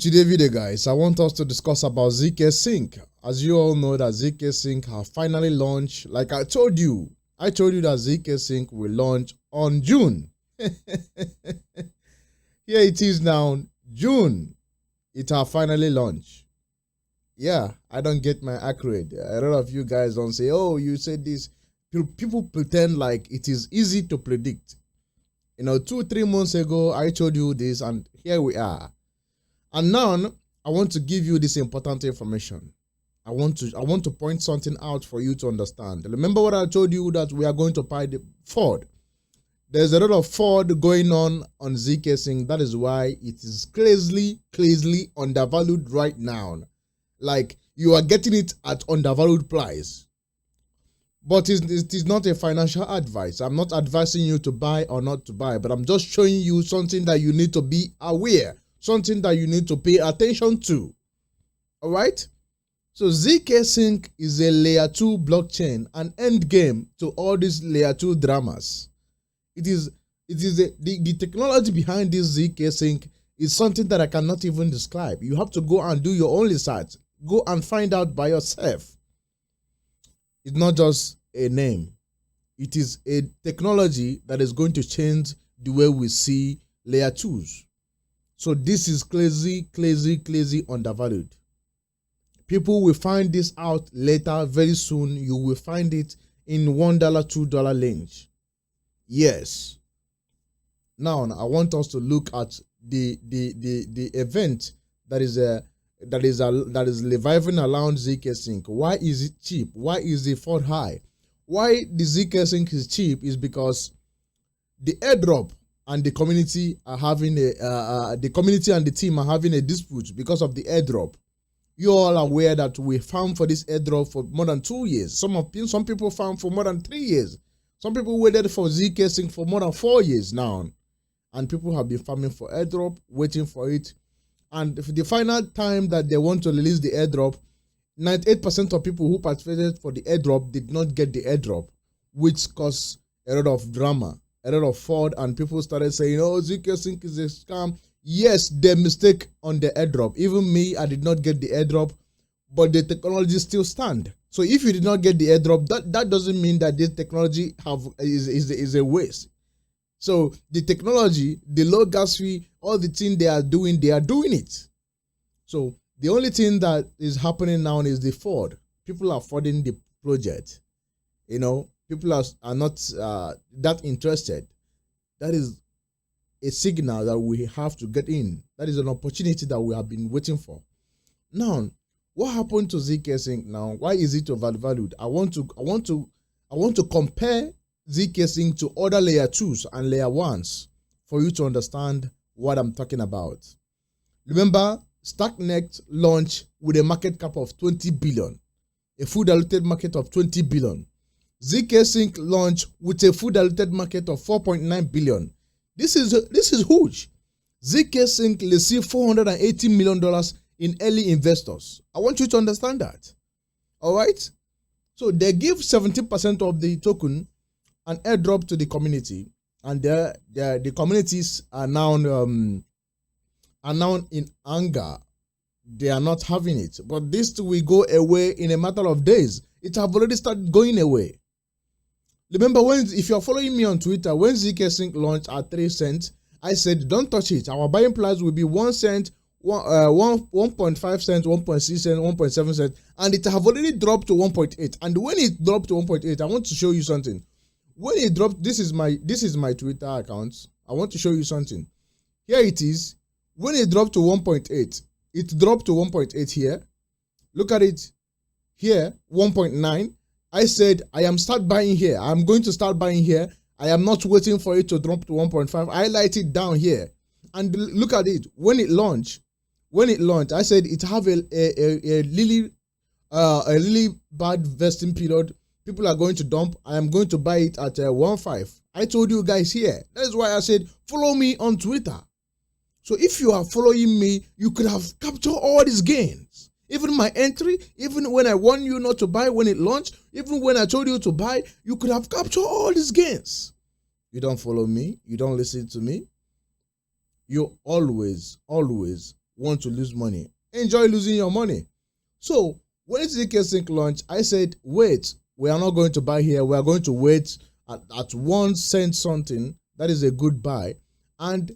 today's video, guys, I want us to discuss about ZK Sync. As you all know that ZK Sync have finally launched. Like I told you that ZK Sync will launch on June. Here it is now, June. It have finally launched. Yeah, I don't get my accurate. A lot of you guys don't say, oh, you said this. People pretend like it is easy to predict. 2-3 months ago, I told you this, and here we are. And now I want to give you this important information. I want to point something out for you to understand. Remember what I told you, that we are going to buy the Ford. There's a lot of Ford going on ZK Sync. That is why it is crazily undervalued right now. Like, you are getting it at undervalued price. But it is not a financial advice. I'm not advising you to buy or not to buy, but I'm just showing you something that you need to be aware, something that you need to pay attention to. All right? So ZK Sync is a layer 2 blockchain, an end game to all these layer 2 dramas. The technology behind this ZK Sync is something that I cannot even describe. You have to go and do your own research. Go and find out by yourself. It's not just a name. It is a technology that is going to change the way we see layer 2s. So this is crazy undervalued. People will find this out later, very soon. You will find it in $1, $2 range. Yes. Now I want us to look at the event that is reviving around ZK Sync. Why is it cheap? Why is the Ford high? Why the ZK Sync is cheap is because the airdrop and the community are having the community and the team are having a dispute because of the airdrop. You all are aware that we farmed for this airdrop for more than 2 years. Some people farmed for more than 3 years. Some people waited for ZK Sync for more than 4 years now. And people have been farming for airdrop, waiting for it. And the final time that they want to release the airdrop, 98% of people who participated for the airdrop did not get the airdrop, which caused a lot of drama, a lot of fraud, and people started saying, oh, ZK Sync is a scam. Yes, they mistake on the airdrop. Even me, I did not get the airdrop, but the technology still stand. So if you did not get the airdrop, that doesn't mean that this technology is a waste. So the technology, the low gas fee, all the things they are doing it. So the only thing that is happening now is the Ford. People are funding the project. People are not that interested. That is a signal that we have to get in. That is an opportunity that we have been waiting for. Now, what happened to ZK Sync now? Why is it overvalued? I want to compare ZK Sync to other layer 2s and layer 1s for you to understand what I'm talking about. Remember, StackNet launched with a market cap of 20 billion, a full diluted market of 20 billion. ZK Sync launched with a full diluted market of 4.9 billion. This is huge. ZK Sync received $480 million in early investors. I want you to understand that. All right? So they give 70% of the token an airdrop to the community, and the communities are now in anger. They are not having it, but this will go away in a matter of days. It have already started going away. Remember, if you are following me on Twitter, when ZK Sync launched at 3 cents, I said don't touch it. Our buying price will be 1 cent, 1.5 cents, 1.6 cents, 1.7 cents, and it have already dropped to 1.8. And when it dropped to 1.8, I want to show you something. When it dropped, this is my Twitter account. I want to show you something. Here it is. When it dropped to 1.8, it dropped to 1.8 here. Look at it here, 1.9. I said I am start buying here. I'm going to start buying here. I am not waiting for it to drop to 1.5. I highlight it down here, and look at it. When it launched, I said it have a really bad vesting period. People are going to dump. I am going to buy it at 1.5. I told you guys here. That is why I said follow me on Twitter. So if you are following me, you could have captured all these gains. Even my entry, even when I warned you not to buy when it launched, even when I told you to buy, you could have captured all these gains. You don't follow me. You don't listen to me. You always want to lose money. Enjoy losing your money. So when ZK Sync launched, I said, wait, we are not going to buy here. We are going to wait at 1 cent something. That is a good buy. And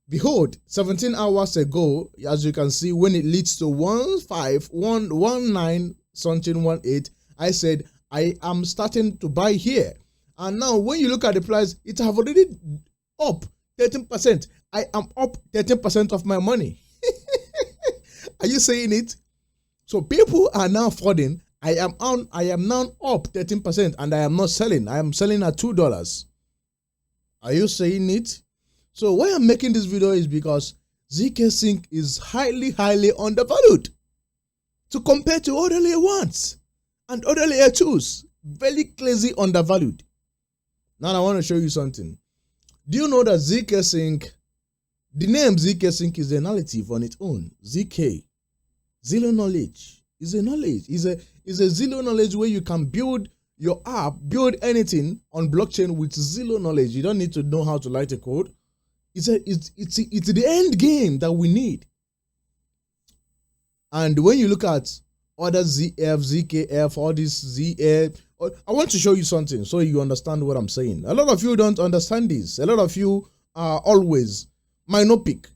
behold, 17 hours ago, as you can see, when it leads to 15119 something 18, I said, I am starting to buy here. And now when you look at the price, it have already up 13%. I am up 13% of my money. Are you saying it? So people are now flooding. I am now up 13% and I am not selling. I am selling at $2. Are you saying it? So why I'm making this video is because ZK Sync is highly undervalued to compare to other layer 1s and other layer 2s. Very crazy undervalued. Now I want to show you something. Do you know that ZK Sync, the name ZK Sync is a narrative on its own. ZK, zero knowledge, is a knowledge. Is a zero knowledge where you can build your app, build anything on blockchain with zero knowledge. You don't need to know how to write a code. It's the end game that we need. And when you look at other ZF, ZKF, all these ZF, I want to show you something so you understand what I'm saying. A lot of you don't understand this. A lot of you are always myopic.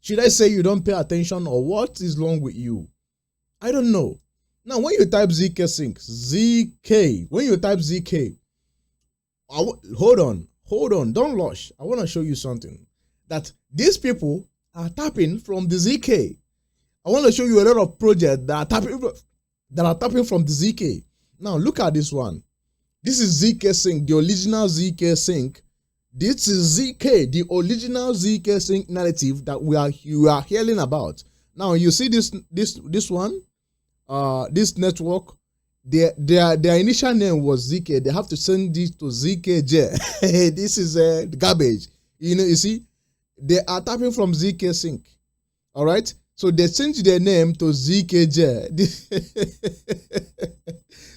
Should I say you don't pay attention, or what is wrong with you? I don't know. Now, when you type ZK Sync, ZK, when you type ZK, hold on, don't rush. I want to show you something. That these people are tapping from the ZK. I want to show you a lot of projects that are tapping from the ZK. Now, look at this one. This is ZK Sync, the original ZK Sync. This is ZK, the original ZK Sync narrative that you are hearing about. Now, you see this one, this network. Their initial name was ZK. They have to send this to ZKJ. This is garbage. You see, they are tapping from ZK Sync. All right. So they changed their name to ZKJ.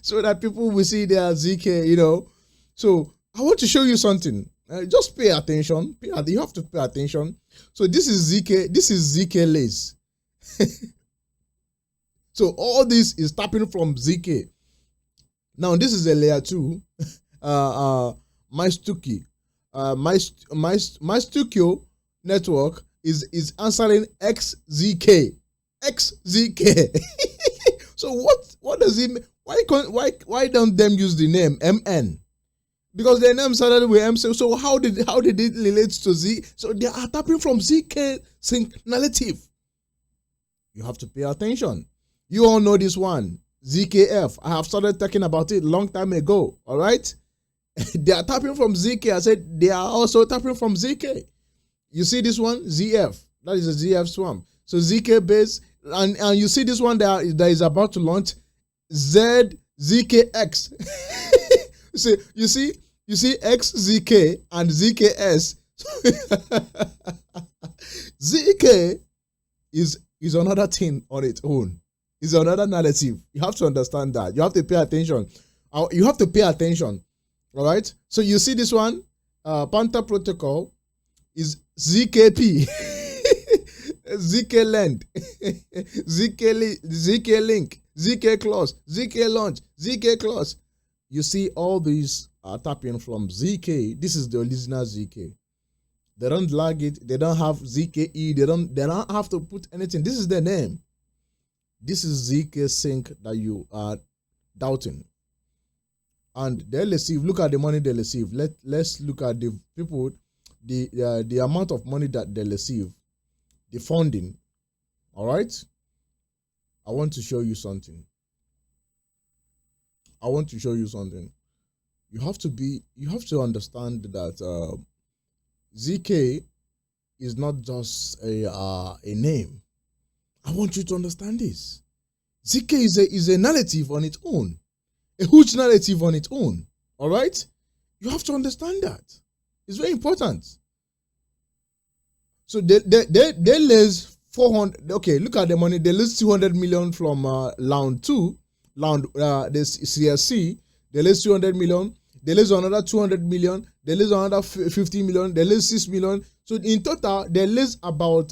So that people will see their ZK, So I want to show you something. Just pay attention. You have to pay attention. So this is ZK. This is ZK lace. So all this is tapping from ZK. Now this is a layer 2. MyStukio. MyStukio network is answering XZK. XZK. So what does it mean? Why don't them use the name MN? Because their name started with M. So how did it relate to Z? So they are tapping from ZK Sync narrative. You have to pay attention. You all know this one, ZKF. I have started talking about it a long time ago. All right, they are tapping from ZK. I said they are also tapping from ZK. You see this one, ZF. That is a ZF swamp. So ZK base, and you see this one that is about to launch, ZKX. So you see XZK and ZKS. ZK is another thing on its own. It's another narrative. You have to understand that. You have to pay attention. You have to pay attention. All right. So you see this one, Panther Protocol is ZKP, ZK Land, ZK Link, ZK Clause, ZK Launch, ZK Clause. You see all these are tapping from ZK. This is the original ZK. They don't lag it. They don't have ZKE. They don't have to put anything. This is the name. This is ZK Sync that you are doubting. And they receive. Look at the money they receive. Let's look at the people, the amount of money that they receive, the funding. All right. I want to show you something. You have to understand that ZK is not just a name. I want you to understand this. ZK is a narrative on its own, a huge narrative on its own. All right, you have to understand that. It's very important. So they raise 400. Okay, look at the money. They raised 200 million from round 2. This CSC, they raised 200 million, they raised another 200 million, they raised another 50 million, they raised 6 million. So in total, they raised about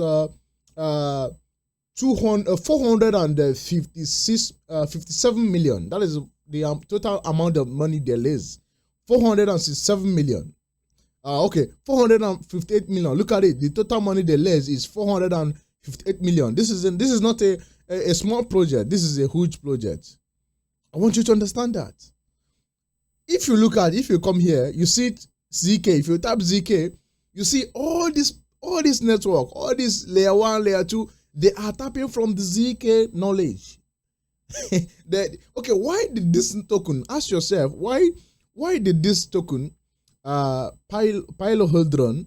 457 million. That is the total amount of money they raised. 467 million. 458 million. Look at it. The total money they raised is 458 million. This is not a small project. This is a huge project. I want you to understand that. If you come here, you see ZK. If you tap ZK, you see all this network, all this layer 1, layer 2, they are tapping from the ZK knowledge. Why did this token? Ask yourself, why did this token Pilohedron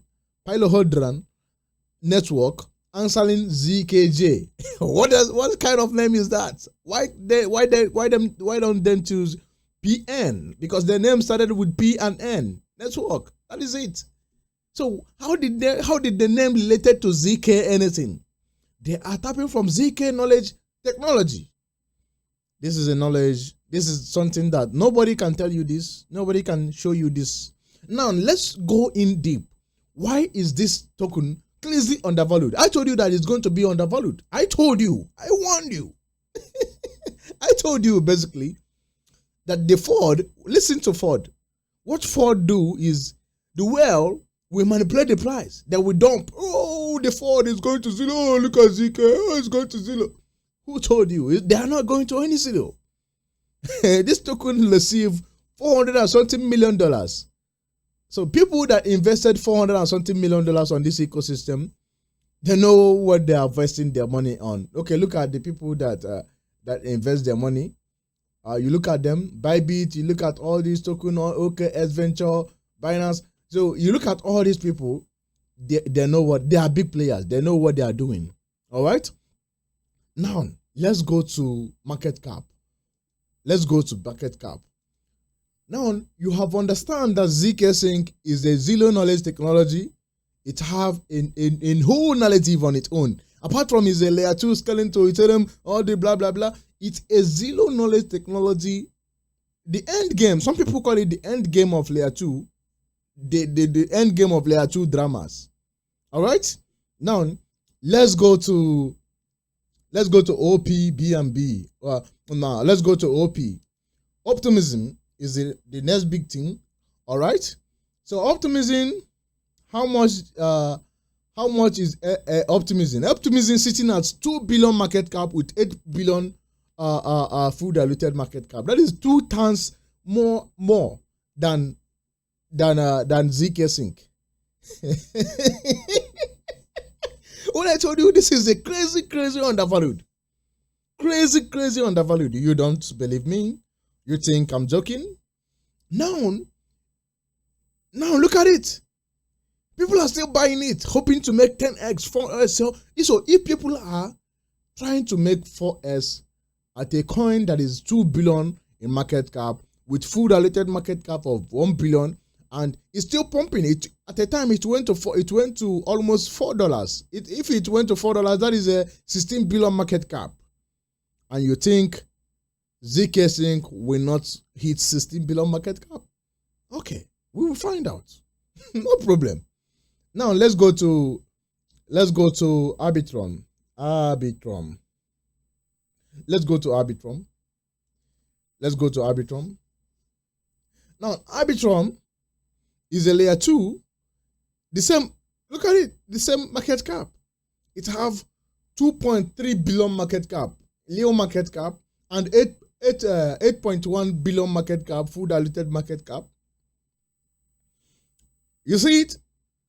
network answering ZKJ? What kind of name is that? Why don't them choose PN? Because their name started with P and N network. That is it. So how did the name related to ZK anything? They are tapping from ZK knowledge technology. This is a knowledge. This is something that nobody can tell you this. Nobody can show you this. Now let's go in deep. Why is this token clearly undervalued? I told you that it's going to be undervalued. I told you. I warned you. I told you basically that the Ford, listen to Ford. What Ford do is we manipulate the price. Then we dump. Oh, the Ford is going to zero. Oh, look at ZK. Oh, it's going to zero. Who told you? They are not going to any zero. This token received $400 and something million. So people that invested $400 and something million on this ecosystem, they know what they are investing their money on. Okay, look at the people that invest their money. You look at them, Bybit, you look at all these tokens, OKS Venture, Binance. So you look at all these people, they know what, they are big players. They know what they are doing. All right? Now, let's go to market cap. Now, you have understand that ZK Sync is a zero knowledge technology. It have in whole narrative on its own. Apart from it's a layer 2 scaling to Ethereum, all the blah, blah, blah. It's a zero knowledge technology. The end game, some people call it the end game of layer 2. The end game of layer 2 dramas. All right? Now, let's go to OP, BNB. Now, let's go to OP. Optimism is the next big thing. All right? So, Optimism, how much is Optimism? Optimism sitting at 2 billion market cap with 8 billion full diluted market cap. That is 2 times more than ZK Sync. When I told you this is a crazy undervalued. Crazy undervalued. You don't believe me? You think I'm joking? Now look at it. People are still buying it, hoping to make 10x, 4x. So if people are trying to make 4x at a coin that is 2 billion in market cap with full diluted market cap of 1 billion, and it's still pumping it. At a time, it went to almost $4. If it went to $4, that is a 16 billion market cap. And you think ZK Sync will not hit 16 billion market cap? Okay, we will find out. No problem. Now let's go to Arbitrum. Let's go to Arbitrum. Now Arbitrum is a layer 2, the same, look at it, the same market cap. It have 2.3 billion market cap, Leo market cap, and 8.1 billion market cap, full diluted market cap. You see it?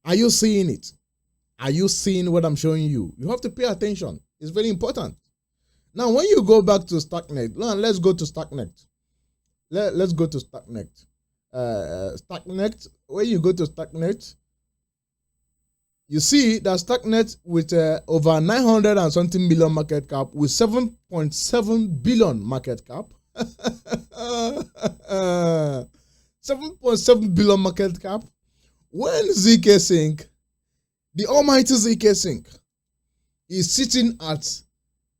Are you seeing it? Are you seeing what I'm showing you? You have to pay attention. It's very important. Now, when you go back to Stacknet, let's go to Stacknet. Let's go to Stacknet. Stacknet, when you go to Stacknet, you see that Stacknet with over 900 and something million market cap with 7.7 billion market cap. 7.7 billion market cap. When ZK Sync, the almighty ZK Sync, is sitting at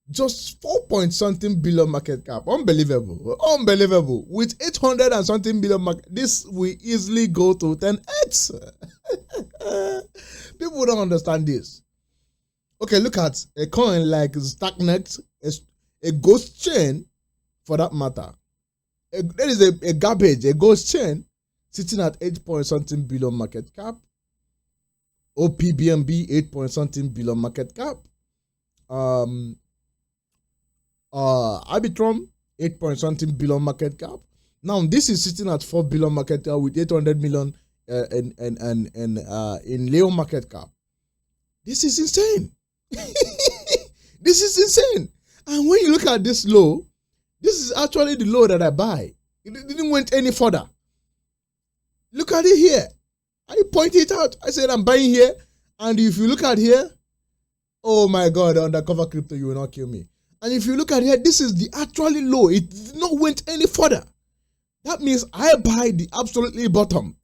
just 4-point-something billion market cap. Unbelievable. With 800 and something billion market, this will easily go to 10x. People don't understand this. Okay, look at a coin like Stacknet, a ghost chain for that matter. There is a garbage, a ghost chain sitting at 8 point something billion market cap. OPBNB 8 point something billion market cap. Arbitrum 8 point something billion market cap. Now this is sitting at 4 billion market cap with 800 million in Leo market cap. This is insane. This is insane. And when you look at this low, this is actually the low that I buy. It didn't went any further. Look at it here. I pointed it out. I said I'm buying here. And if you look at here, oh my God, undercover crypto, you will not kill me. And if you look at here, this is the actually low. It did not went any further. That means I buy the absolutely bottom.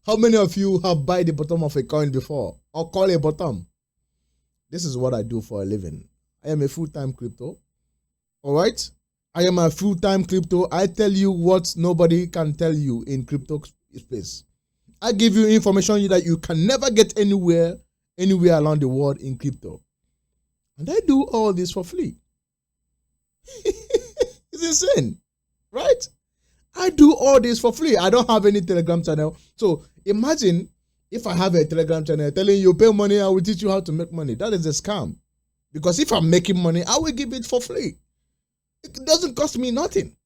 How many of you have buy the bottom of a coin before or call a bottom? This is what I do for a living. I am a full-time crypto. All right? I am a full-time crypto. I tell you what nobody can tell you in crypto space. I give you information that you can never get anywhere around the world in crypto. And I do all this for free. It's insane, right? I do all this for free. I don't have any Telegram channel. So imagine if I have a Telegram channel telling you pay money, I will teach you how to make money. That is a scam. Because if I'm making money, I will give it for free. It doesn't cost me nothing.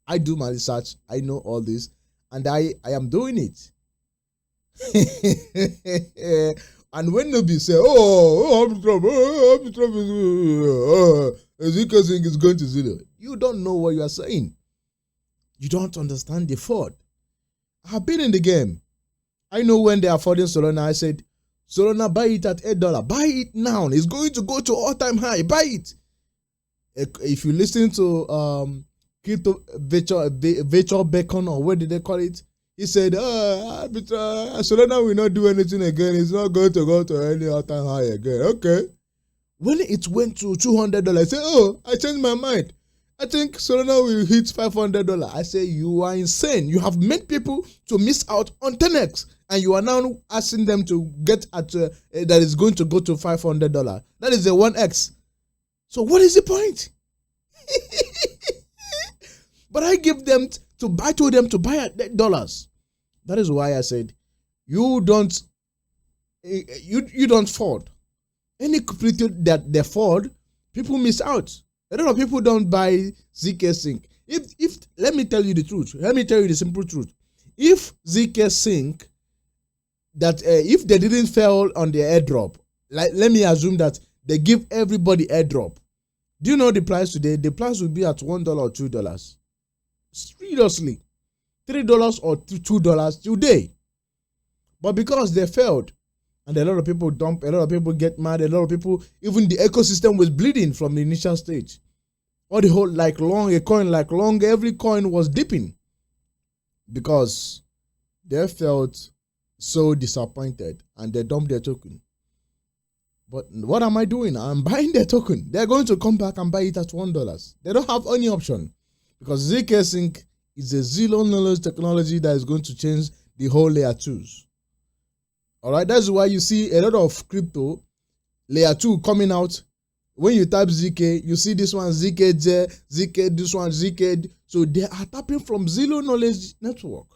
I do my research. I know all this. And I am doing it. And when nobody say, Ezekiel saying is going to zero, you don't know what you are saying. You don't understand the fraud. I've been in the game. I know when they are affording Solana, I said, Solana, buy it at $8. Buy it now. It's going to go to all-time high. Buy it. If you listen to Crypto Virtual Bacon, or what did they call it? He said, Solana will not do anything again. It's not going to go to any all-time high again. Okay. When it went to $200, I said, I changed my mind. I think Solana will hit $500. I say, you are insane. You have made people to miss out on 10x. And you are now asking them to get at that is going to go to $500. That is a 1x. So what is the point? But I give them I told them to buy at $8. That is why I said, you don't fraud. Any crypto that they fraud, people miss out. A lot of people don't buy ZK Sync. If let me tell you the truth. Let me tell you the simple truth. If ZK Sync, that if they didn't fail on their airdrop, like let me assume that they give everybody airdrop. Do you know the price today? The price will be at $1 or $2. Seriously, $3 or $2 today. But because they failed, and a lot of people dump, a lot of people get mad, a lot of people, even the ecosystem was bleeding from the initial stage. Or the whole, a coin like long, every coin was dipping. Because they felt so disappointed and they dumped their token. But what am I doing? I'm buying their token. They're going to come back and buy it at $1. They don't have any option. Because ZK Sync is a zero knowledge technology that is going to change the whole layer 2s. All right, that's why you see a lot of crypto layer 2 coming out. When you type ZK, you see this one ZKJ, ZK, this one ZK. So they are tapping from zero knowledge network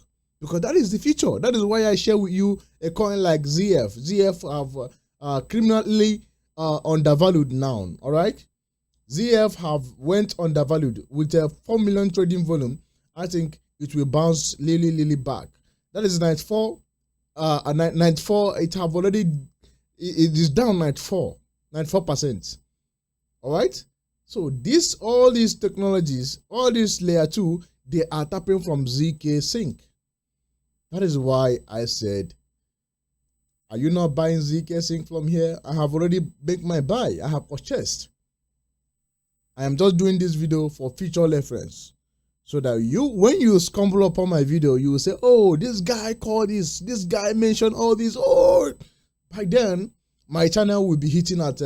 because that is the future. That is why I share with you a coin like ZF. ZF have criminally undervalued now. All right, ZF have went undervalued with a 4 million trading volume. I think it will bounce really back. That is 94. 94, it have already, it is down 94%. All right. So all these technologies, all these layer 2, they are tapping from ZK Sync. That is why I said, are you not buying ZK Sync from here? I have already made my buy. I have purchased. I am just doing this video for future reference. So that when you stumble upon my video, you will say, oh, this guy called this guy mentioned all this. Oh, by then, my channel will be hitting at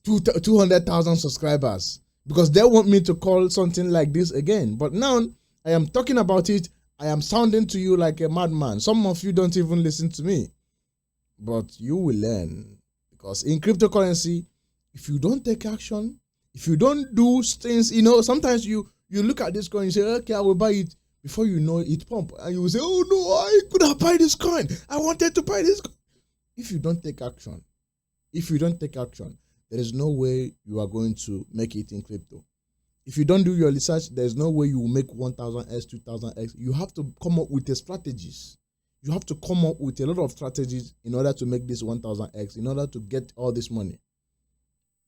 200,000 subscribers because they want me to call something like this again. But now I am talking about it. I am sounding to you like a madman. Some of you don't even listen to me. but you will learn, because in cryptocurrency, if you don't take action, if you don't do things, sometimes you look at this coin, you say, okay, I will buy it. Before you know it pump, and you will say, oh no, I could have buy this coin. I wanted to buy this coin. If you don't take action, there is no way you are going to make it in crypto. If you don't do your research, there's no way you will make 1000x, 2000x. You have to come up with the strategies. You have to come up with a lot of strategies in order to make this 1000x, in order to get all this money.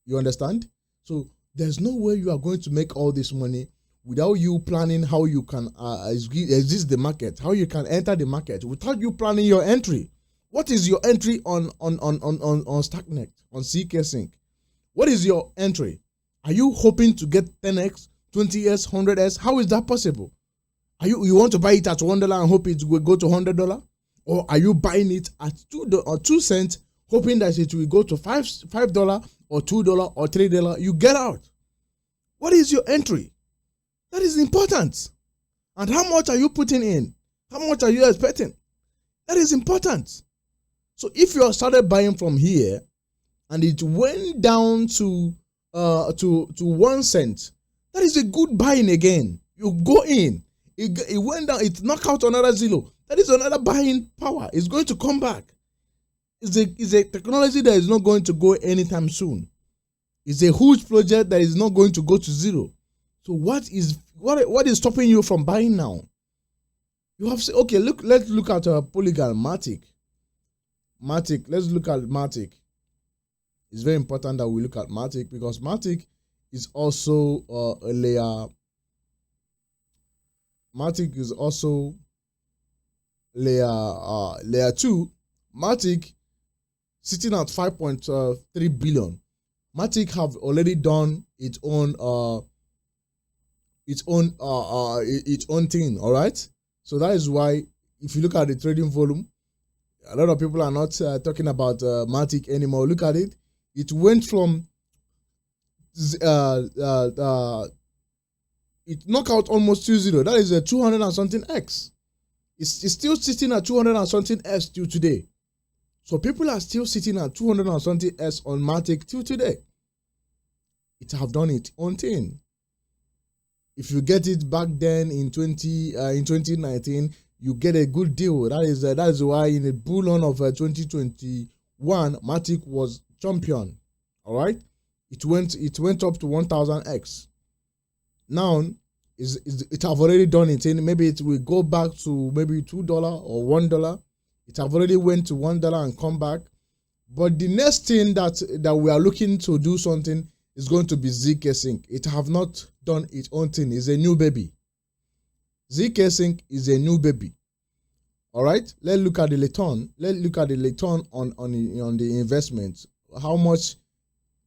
You understand? So there's no way you are going to make all this money without you planning how you can exist the market, how you can enter the market, without you planning your entry. What is your entry on Stacknet, on zkSync? What is your entry? Are you hoping to get 10x, 20x, 100x? How is that possible? You want to buy it at $1 and hope it will go to $100? Or are you buying it at $2 cents, hoping that it will go to $5 or $2 or $3? You get out. What is your entry? That is important. And how much are you putting in? How much are you expecting? That is important. So if you started buying from here and it went down to 1 cent, that is a good buying again. You go in, it went down, it knocked out another zero. That is another buying power. It's going to come back. It's a technology that is not going to go anytime soon. It's a huge project that is not going to go to zero. So what is stopping you from buying now? You have to say, okay, let's look at Polygon, Matic. Let's look at Matic. It's very important that we look at Matic, because Matic is also a layer. Matic is also layer 2. Matic sitting at 5.3 billion. Matic have already done its own thing. All right. So that is why, if you look at the trading volume, a lot of people are not talking about Matic anymore. Look at it. It went from it knocked out almost 2-0. That is a 200 and something x. It's still sitting at 200 and something x till today. So people are still sitting at 200 and something x on Matic till today. It have done its own thing. If you get it back then in 2019, you get a good deal. That is why in the bull run of 2021, Matic was champion. All right, it went up to 1000x. Now it have already done it. Maybe it will go back to maybe $2 or $1. It have already went to $1 and come back. But the next thing that we are looking to do something is going to be zkSync. It have not done its own thing. It's a new baby. zkSync is a new baby. All right. Let's look at the return. Let's look at the return on the investment. How much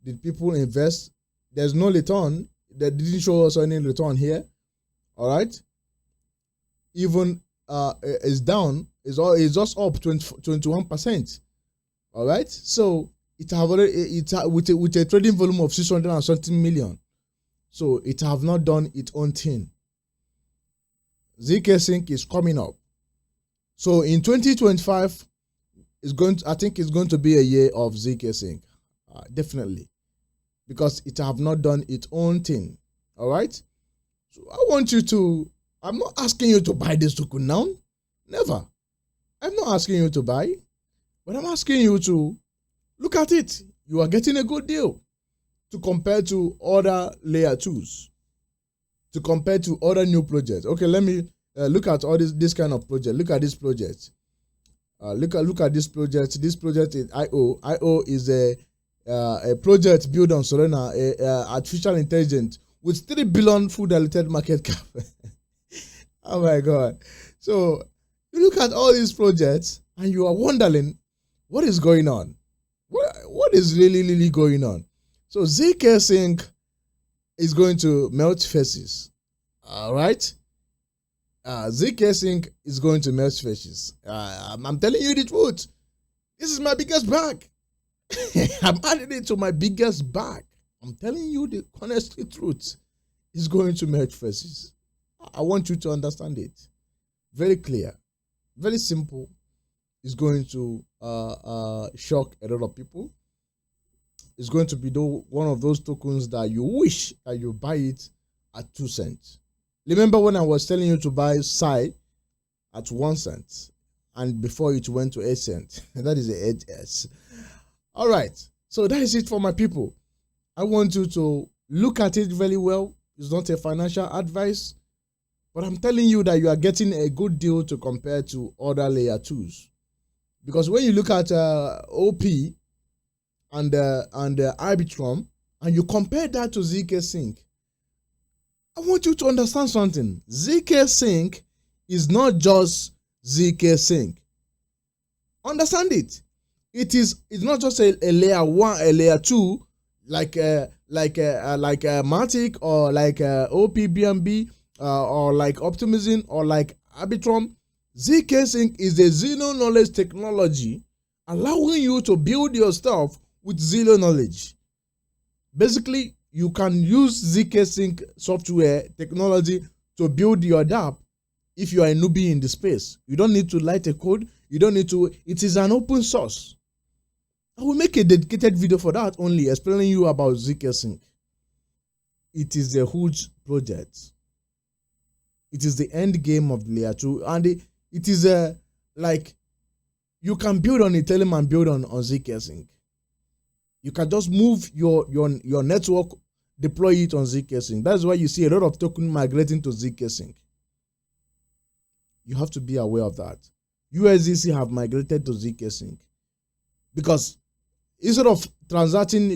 did people invest? There's no return. They didn't show us any return here. All right. Even it's down. It's just up 21%. All right. So it have already with a trading volume of 600 and something million. So it have not done its own thing. zkSync is coming up. So in 2025, I think it's going to be a year of zkSync, definitely, because it have not done its own thing. All right. So I want you to. I'm not asking you to buy this token now. Never. I'm not asking you to buy, but I'm asking you to look at it. You are getting a good deal to compare to other layer 2s, to compare to other new projects. Okay, let me look at all this kind of project. Look at this project. Look at this project. This project is IO. IO is a project built on Solana, artificial intelligence with 3 billion full diluted market cap. Oh my God. So you look at all these projects and you are wondering what is going on. What is really going on? So zkSync is going to melt faces. All right. zkSync is going to melt faces. I'm telling you the truth. This is my biggest bag. I'm adding it to my biggest bag. I'm telling you the honest truth. It's going to melt faces. I want you to understand it. Very clear. Very simple. is going to shock a lot of people. It's going to be one of those tokens that you wish that you buy it at 2 cents. Remember when I was telling you to buy Psy at 1 cent, and before it went to 8 cents? That is a HS. All right, so that is it for my people. I want you to look at it very well. It's not a financial advice, but I'm telling you that you are getting a good deal to compare to other layer 2s. Because when you look at OP and Arbitrum, and you compare that to ZK Sync, I want you to understand something. ZK Sync is not just ZK Sync. Understand it. It's not just a layer 1, a layer 2, like Matic or like OPBNB or like Optimism or like Arbitrum. ZK Sync is a zero knowledge technology allowing you to build your stuff with zero knowledge. Basically, you can use ZK Sync software technology to build your dApp if you are a newbie in the space. You don't need to write a code. You don't need to. It is an open source. I will make a dedicated video for that only, explaining you about ZK Sync. It is a huge project. It is the end game of layer 2, and it is like you can build on Ethereum and build on ZK Sync. You can just move your network, deploy it on ZK Sync. That's why you see a lot of tokens migrating to ZK Sync. You have to be aware of that. USDC have migrated to ZK Sync because instead of transacting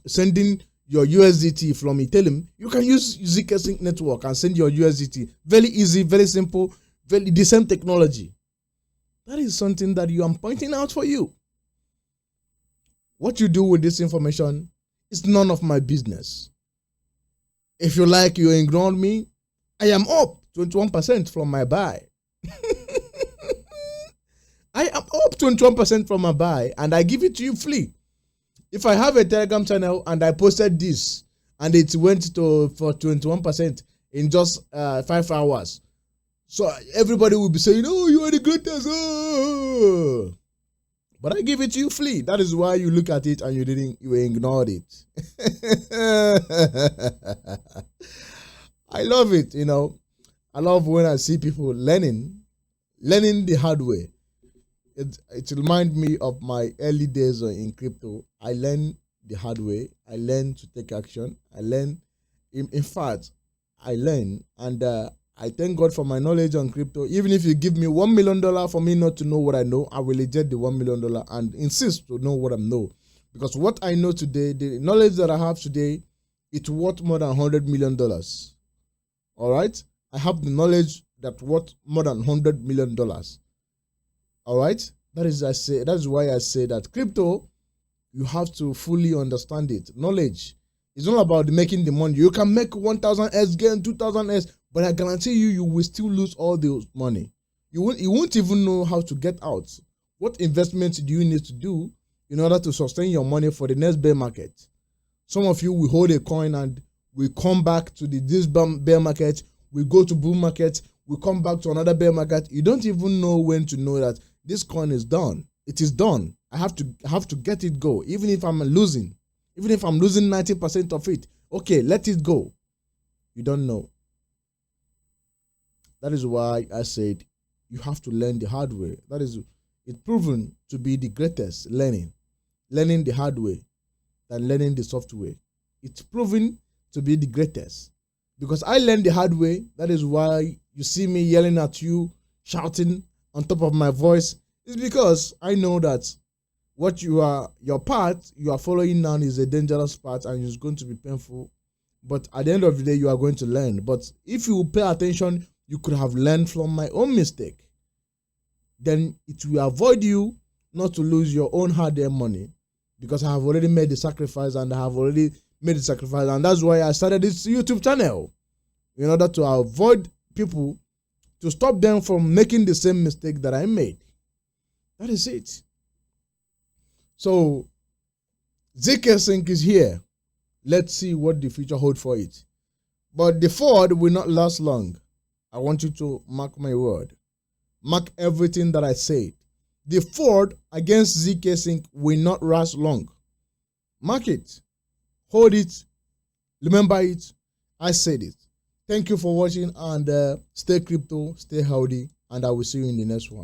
sending your USDT from Ethereum, you can use ZK Sync network and send your USDT. Very easy, very simple, the same technology. That is something that I'm pointing out for you. What you do with this information is none of my business. If you like, you ignore me. I am up 21% from my buy. I am up 21% from my buy, and I give it to you free. If I have a Telegram channel and I posted this and it went for 21% in just 5 hours, so everybody will be saying, "Oh, you are the greatest." Oh. But I give it to you free. That is why you look at it and you ignored it. I love it, I love when I see people learning the hard way. It reminds me of my early days in crypto. I learned the hard way. I learned to take action. I learned, in fact, I learned, and I thank God for my knowledge on crypto. Even if you give me $1 million for me not to know what I know, I will reject the $1 million and insist to know what I know. Because what I know today, the knowledge that I have today, it's worth more than $100 million. All right? I have the knowledge that worth more than $100 million. All right? That is why I say that crypto, you have to fully understand it. Knowledge is not about making the money. You can make 1,000x, gain 2,000x, but I guarantee you will still lose all the money. You won't even know how to get out. What investments do you need to do in order to sustain your money for the next bear market? Some of you will hold a coin and we come back to this bear market. We go to bull market. We come back to another bear market. You don't even know when to know that this coin is done. It is done. I have to get it go. Even if I'm losing 90% of it, okay, let it go. You don't know. That is why I said you have to learn the hard way. That is, it's proven to be the greatest learning the hard way than learning the software. It's proven to be the greatest because I learned the hard way. That is why you see me yelling at you, shouting on top of my voice. It's because I know that your path you are following now is a dangerous path and it's going to be painful. But at the end of the day, you are going to learn. But if you pay attention, you could have learned from my own mistake. Then it will avoid you not to lose your own hard-earned money because I have already made the sacrifice and and that's why I started this YouTube channel in order to avoid people, to stop them from making the same mistake that I made. That is it. So ZK Sync is here. Let's see what the future holds for it. But the Ford will not last long. I want you to mark my word. Mark everything that I said. the fraud against ZK Sync will not last long. Mark it, hold it, remember it. I said it. Thank you for watching, and stay crypto, stay healthy, and I will see you in the next one.